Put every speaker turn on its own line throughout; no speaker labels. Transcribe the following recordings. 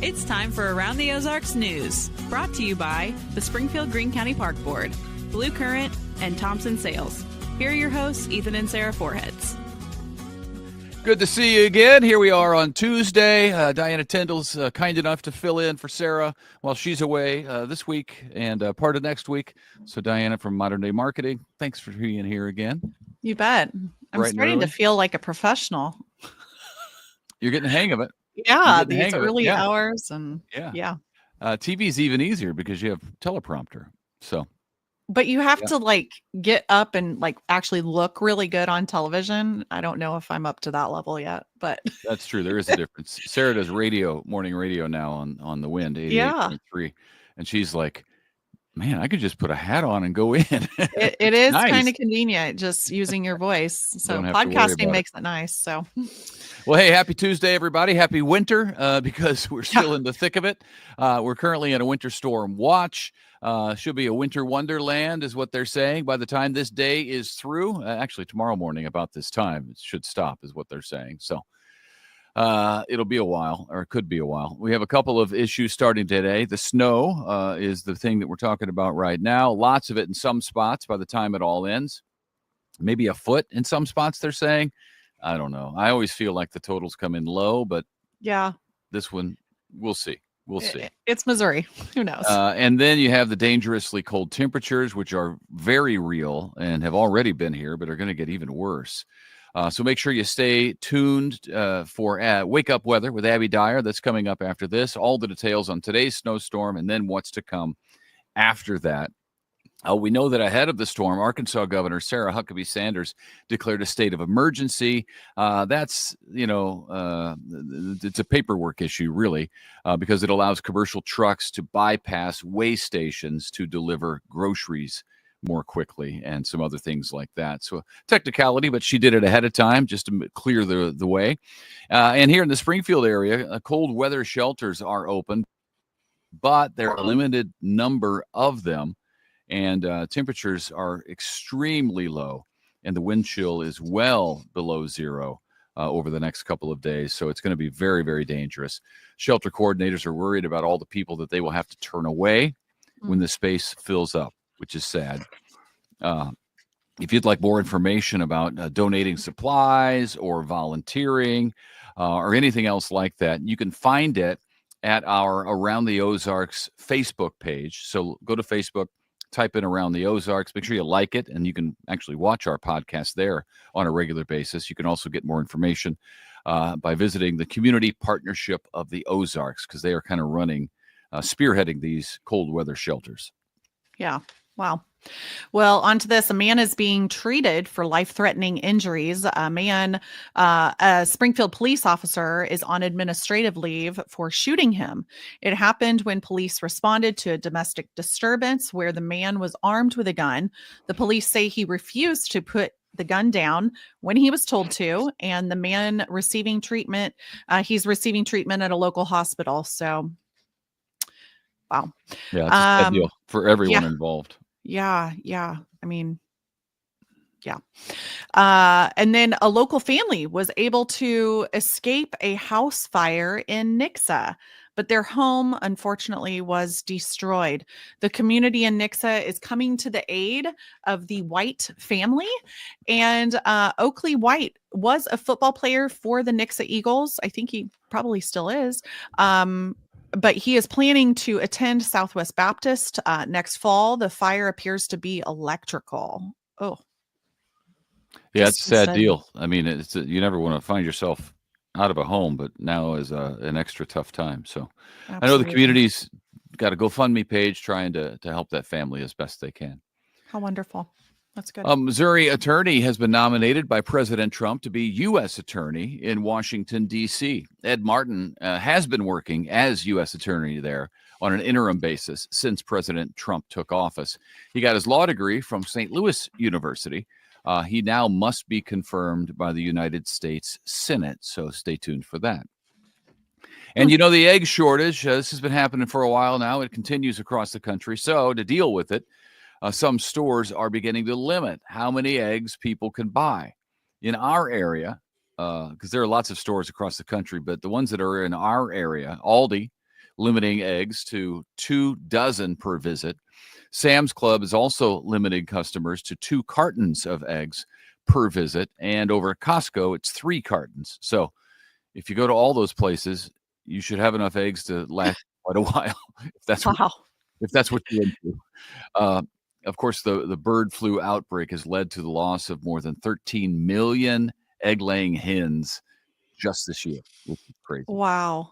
It's time for Around the Ozarks News, brought to you by the Springfield Greene County Park Board, Blue Current, and Thompson Sales. Here are your hosts, Ethan and Sarah Foreheads.
Good to see you again. Here we are on Tuesday. Diana Tyndall's kind enough to fill in for Sarah while she's away this week and part of next week. So Diana from Modern Day Marketing, thanks for being here again.
You bet. I'm starting to feel like a professional.
You're getting the hang of it.
Yeah, these early hours and yeah.
TV's even easier because you have teleprompter. So,
but you have to get up and actually look really good on television. I don't know if I'm up to that level yet, but
that's true. There is a difference. Sarah does morning radio now on the Wind 88.3, and she's like, man, I could just put a hat on and go in.
It is nice. Kind of convenient just using your voice. So podcasting makes it nice. So,
well, hey, happy Tuesday, everybody. Happy winter because we're still in the thick of it. We're currently in a winter storm watch. Should be a winter wonderland is what they're saying. By the time this day is through, actually tomorrow morning about this time, it should stop is what they're saying. So it'll be a while, or it could be a while. We have a couple of issues starting today. The snow is the thing that we're talking about right now. Lots of it in some spots by the time it all ends. Maybe a foot in some spots, they're saying. I don't know. I always feel like the totals come in low, but
yeah,
this one, we'll see. We'll see.
It's Missouri. Who knows?
And then you have the dangerously cold temperatures, which are very real and have already been here, but are going to get even worse. So make sure you stay tuned for Wake Up Weather with Abby Dyer. That's coming up after this. All the details on today's snowstorm and then what's to come after that. We know that ahead of the storm, Arkansas Governor Sarah Huckabee Sanders declared a state of emergency. That's, it's a paperwork issue, really, because it allows commercial trucks to bypass way stations to deliver groceries more quickly and some other things like that. So technicality, but she did it ahead of time just to clear the way. And here in the Springfield area, cold weather shelters are open, but there are a limited number of them. And temperatures are extremely low, and the wind chill is well below zero over the next couple of days. So it's going to be very, very dangerous. Shelter coordinators are worried about all the people that they will have to turn away when the space fills up, which is sad. If you'd like more information about donating supplies or volunteering or anything else like that, you can find it at our Around the Ozarks Facebook page. So go to Facebook, type in Around the Ozarks, make sure you like it, and you can actually watch our podcast there on a regular basis. You can also get more information by visiting the Community Partnership of the Ozarks, because they are kind of spearheading these cold weather shelters.
Yeah. Wow. Well, on to this. A man is being treated for life-threatening injuries. A Springfield police officer is on administrative leave for shooting him. It happened when police responded to a domestic disturbance where the man was armed with a gun. The police say he refused to put the gun down when he was told to, and the man receiving treatment, he's receiving treatment at a local hospital. So, wow.
Yeah, it's a bad deal for everyone involved.
Yeah. I mean, yeah. And then a local family was able to escape a house fire in Nixa, but their home, unfortunately, was destroyed. The community in Nixa is coming to the aid of the White family. And Oakley White was a football player for the Nixa Eagles. I think he probably still is. But he is planning to attend Southwest Baptist next fall. The fire appears to be electrical. Oh.
Yeah, it's a sad deal. I mean, you never want to find yourself out of a home, but now is an extra tough time. So absolutely. I know the community's got a GoFundMe page trying to help that family as best they can.
How wonderful. That's good.
Missouri attorney has been nominated by President Trump to be U.S. attorney in Washington, D.C. Ed Martin has been working as U.S. attorney there on an interim basis since President Trump took office. He got his law degree from St. Louis University. He now must be confirmed by the United States Senate, so stay tuned for that. And the egg shortage, this has been happening for a while now. It continues across the country. So to deal with it, some stores are beginning to limit how many eggs people can buy. In our area, because there are lots of stores across the country, but the ones that are in our area, Aldi limiting eggs to 2 dozen per visit. Sam's Club is also limiting customers to 2 cartons of eggs per visit. And over at Costco, it's 3 cartons. So if you go to all those places, you should have enough eggs to last quite a while, if that's what you're into. Of course, the bird flu outbreak has led to the loss of more than 13 million egg-laying hens just this year, which is crazy.
Wow.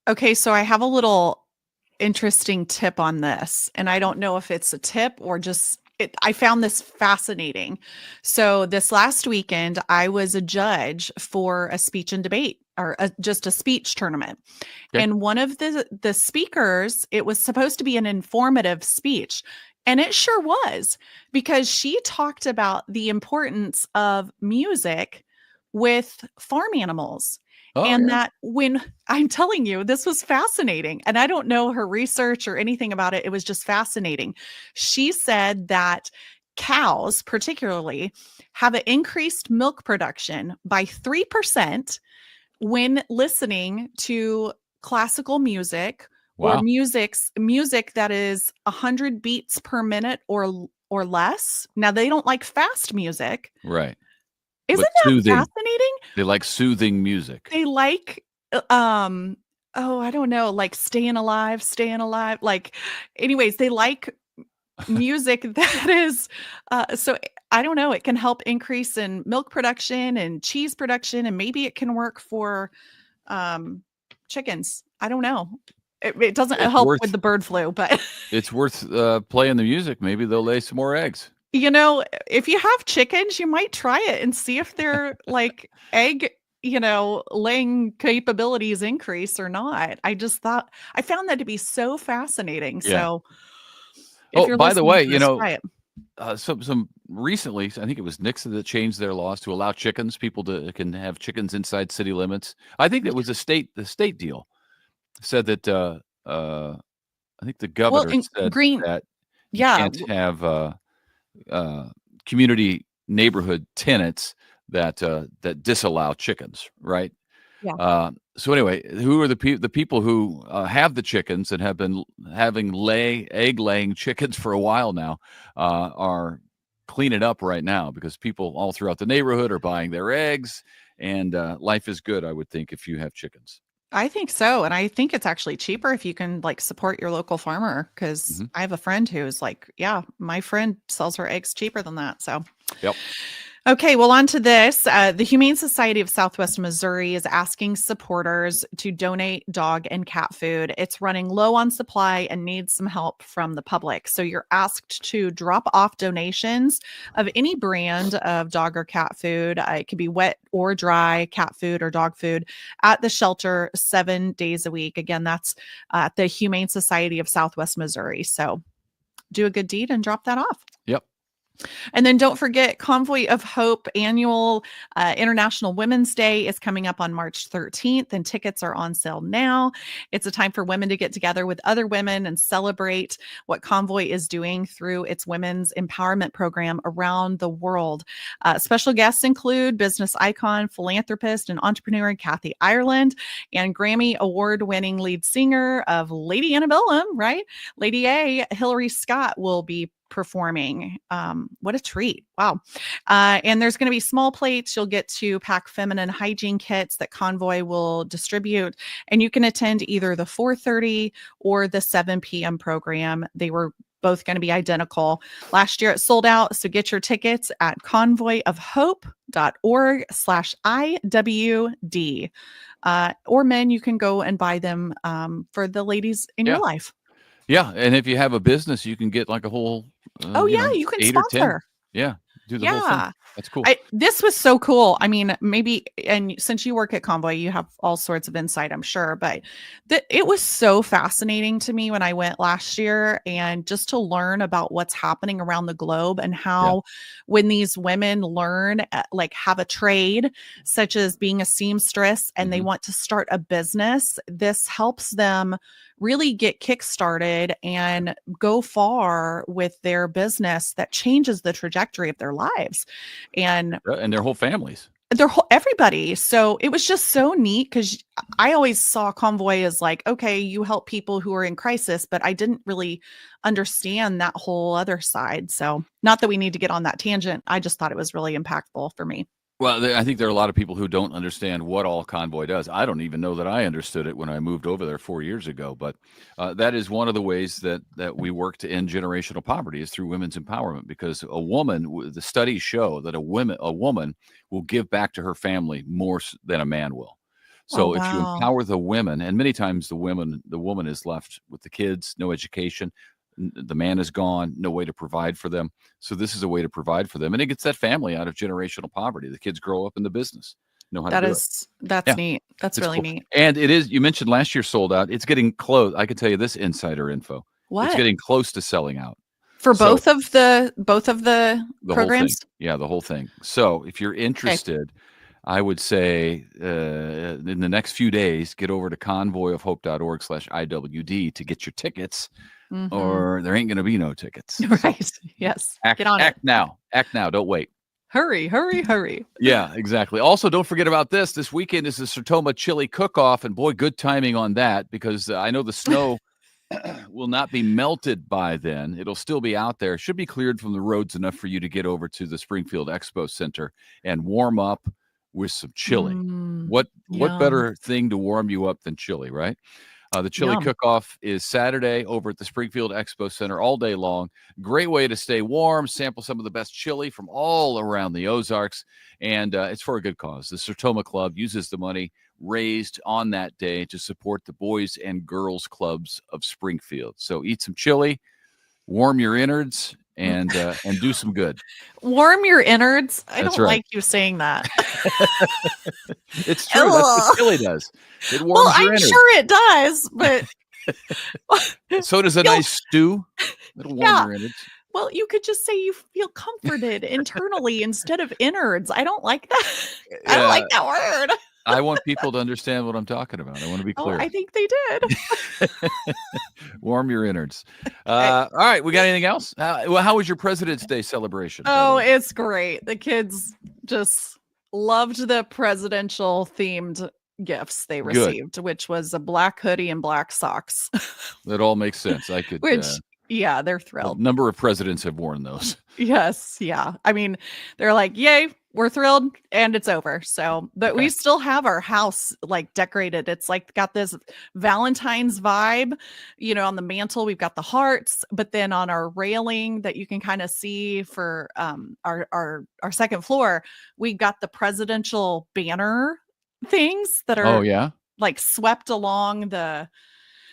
Okay, so I have a little interesting tip on this, and I don't know if it's a tip or just I found this fascinating. So this last weekend, I was a judge for a speech and debate, or just a speech tournament.
Okay.
And one of the speakers, it was supposed to be an informative speech. And it sure was, because she talked about the importance of music with farm animals. And that when I'm telling you, this was fascinating. And I don't know her research or anything about it. It was just fascinating. She said that cows, particularly, have an increased milk production by 3% when listening to classical music.
Wow.
Or music that is 100 beats per minute or less. Now, they don't like fast music.
Right.
Isn't that
soothing.
fascinating?
They like soothing music.
They like, I don't know, like staying alive. Like, anyways, they like music that is, so I don't know, it can help increase in milk production and cheese production, and maybe it can work for chickens. I don't know. It doesn't help with the bird flu, but
it's worth playing the music. Maybe they'll lay some more eggs.
You know, if you have chickens, you might try it and see if their like egg, laying capabilities increase or not. I found that to be so fascinating.
Yeah.
So, if you're
by the way,
try it.
some recently, I think it was Nixon that changed their laws to allow people can have chickens inside city limits. I think that was the state deal. Said that I think the governor said that you can't have community neighborhood tenants that disallow chickens, right?
Yeah.
So anyway, who are the people who have the chickens and have been having egg-laying chickens for a while now are cleaning up right now, because people all throughout the neighborhood are buying their eggs, and life is good, I would think, if you have chickens.
I think so. And I think it's actually cheaper if you can like support your local farmer, because I have a friend who's like, yeah, my friend sells her eggs cheaper than that. So,
yep.
Okay, well, on to this. The Humane Society of Southwest Missouri is asking supporters to donate dog and cat food. It's running low on supply and needs some help from the public. So you're asked to drop off donations of any brand of dog or cat food. It could be wet or dry cat food or dog food at the shelter 7 days a week. Again, that's at the Humane Society of Southwest Missouri. So do a good deed and drop that off.
Yep.
And then don't forget, Convoy of Hope annual International Women's Day is coming up on March 13th, and tickets are on sale now. It's a time for women to get together with other women and celebrate what Convoy is doing through its women's empowerment program around the world. Special guests include business icon, philanthropist, and entrepreneur Kathy Ireland, and Grammy award-winning lead singer of Lady Antebellum, right? Lady A, Hillary Scott, will be performing. What a treat. Wow. And there's going to be small plates. You'll get to pack feminine hygiene kits that Convoy will distribute. And you can attend either the 4:30 or the 7 p.m. program. They were both going to be identical. Last year it sold out. So get your tickets at convoyofhope.org/IWD. Or men, you can go and buy them for the ladies in your life.
Yeah. And if you have a business, you can get like a whole
you can
8
sponsor.
or 10. Yeah. Do the whole thing. That's cool.
This was so cool. I mean, maybe, and since you work at Convoy, you have all sorts of insight, I'm sure, but it was so fascinating to me when I went last year, and just to learn about what's happening around the globe, and how when these women learn, like have a trade, such as being a seamstress, and they want to start a business, this helps them really get kickstarted and go far with their business that changes the trajectory of their lives and
their whole families.
everybody. So it was just so neat because I always saw Convoy as like, okay, you help people who are in crisis, but I didn't really understand that whole other side. So not that we need to get on that tangent. I just thought it was really impactful for me.
Well, I think there are a lot of people who don't understand what all Convoy does. I don't even know that I understood it when I moved over there 4 years ago. But that is one of the ways that we work to end generational poverty is through women's empowerment. Because a woman, the studies show that a woman will give back to her family more than a man will. So if you
wow.
empower the women, and many times the woman is left with the kids, no education. The man is gone, no way to provide for them. So this is a way to provide for them. And it gets that family out of generational poverty. The kids grow up in the business, know how to do it.
That's
Yeah.
neat. That's
It's
really
cool.
neat.
And it is, you mentioned last year sold out. It's getting close. I can tell you this insider info. It's
What?
getting close to selling out.
For
So-
both of the
The whole thing.
programs?
Yeah, the whole thing. So if you're interested, I would say in the next few days, get over to convoyofhope.org/IWD to get your tickets,
Mhm.
or there ain't going to be no tickets.
Right. Yes.
Act,
Get on
act
it.
now. Act now. Don't wait.
Hurry, hurry, hurry.
Yeah, exactly. Also, don't forget about this. This weekend is the Sertoma Chili Cook-Off, and boy, good timing on that because I know the snow will not be melted by then. It'll still be out there. Should be cleared from the roads enough for you to get over to the Springfield Expo Center and warm up with some chili. What
yum.
better thing to warm you up than chili, right? The chili
Yum.
cook-off is Saturday over at the Springfield Expo Center all day long. Great way to stay warm, sample some of the best chili from all around the Ozarks, and it's for a good cause. The Sertoma Club uses the money raised on that day to support the Boys and Girls Clubs of Springfield. So eat some chili, warm your innards, and do some good.
Warm your innards. I
That's
don't
right.
like you saying that.
It's true. That's what
Ugh.
chili does. It warms
Well,
your
I'm
innards.
sure it does, but
So does a
You'll-
nice stew. It'll warm
Yeah.
your innards.
well, you could just say you feel comforted internally instead of innards. I don't like that. I don't like that word.
I want people to understand what I'm talking about. I want to be
Oh,
clear.
I think they did.
Warm your innards. All right. We got anything else? How was your President's Day celebration? by the
Oh,
way?
it's great. The kids just loved the presidential themed gifts they
Good.
received, which was a black hoodie and black socks.
That all makes sense. I could.
Which, yeah, they're
a
thrilled.
number of presidents have worn those.
Yes, yeah. I mean, they're like, "Yay, we're thrilled," and it's over. So, but we
Okay.
still have our house like decorated. It's like got this Valentine's vibe, on the mantle. We've got the hearts, but then on our railing that you can kind of see for our second floor, we got the presidential banner things that are
Oh yeah,
like swept along the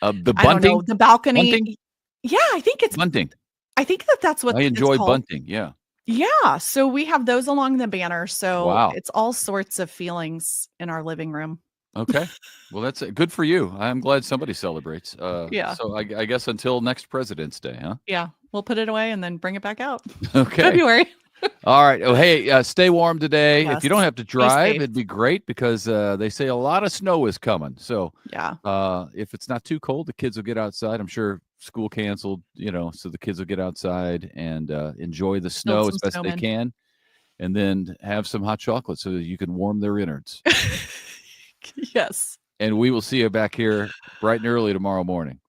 the
I don't
bunting.
know, the balcony.
Bunting?
Yeah, I think it's
Bunting.
I think that's what
I
it's
enjoy
called.
bunting. Yeah.
Yeah, so we have those along the banner. So
Wow.
it's all sorts of feelings in our living room.
Okay. Well, that's good for you. I'm glad somebody celebrates.
Yeah.
So I guess until next President's Day, huh?
Yeah, we'll put it away and then bring it back out.
Okay.
February.
All right. Oh, hey, stay warm today. If you don't
Yes.
have to drive,
safe.
it'd be great because they say a lot of snow is coming. So
Yeah.
if it's not too cold, the kids will get outside. I'm sure school canceled, so the kids will get outside and enjoy the snow as
some
best they
snowmen.
can, and then have some hot chocolate so that you can warm their innards.
Yes.
And we will see you back here bright and early tomorrow morning.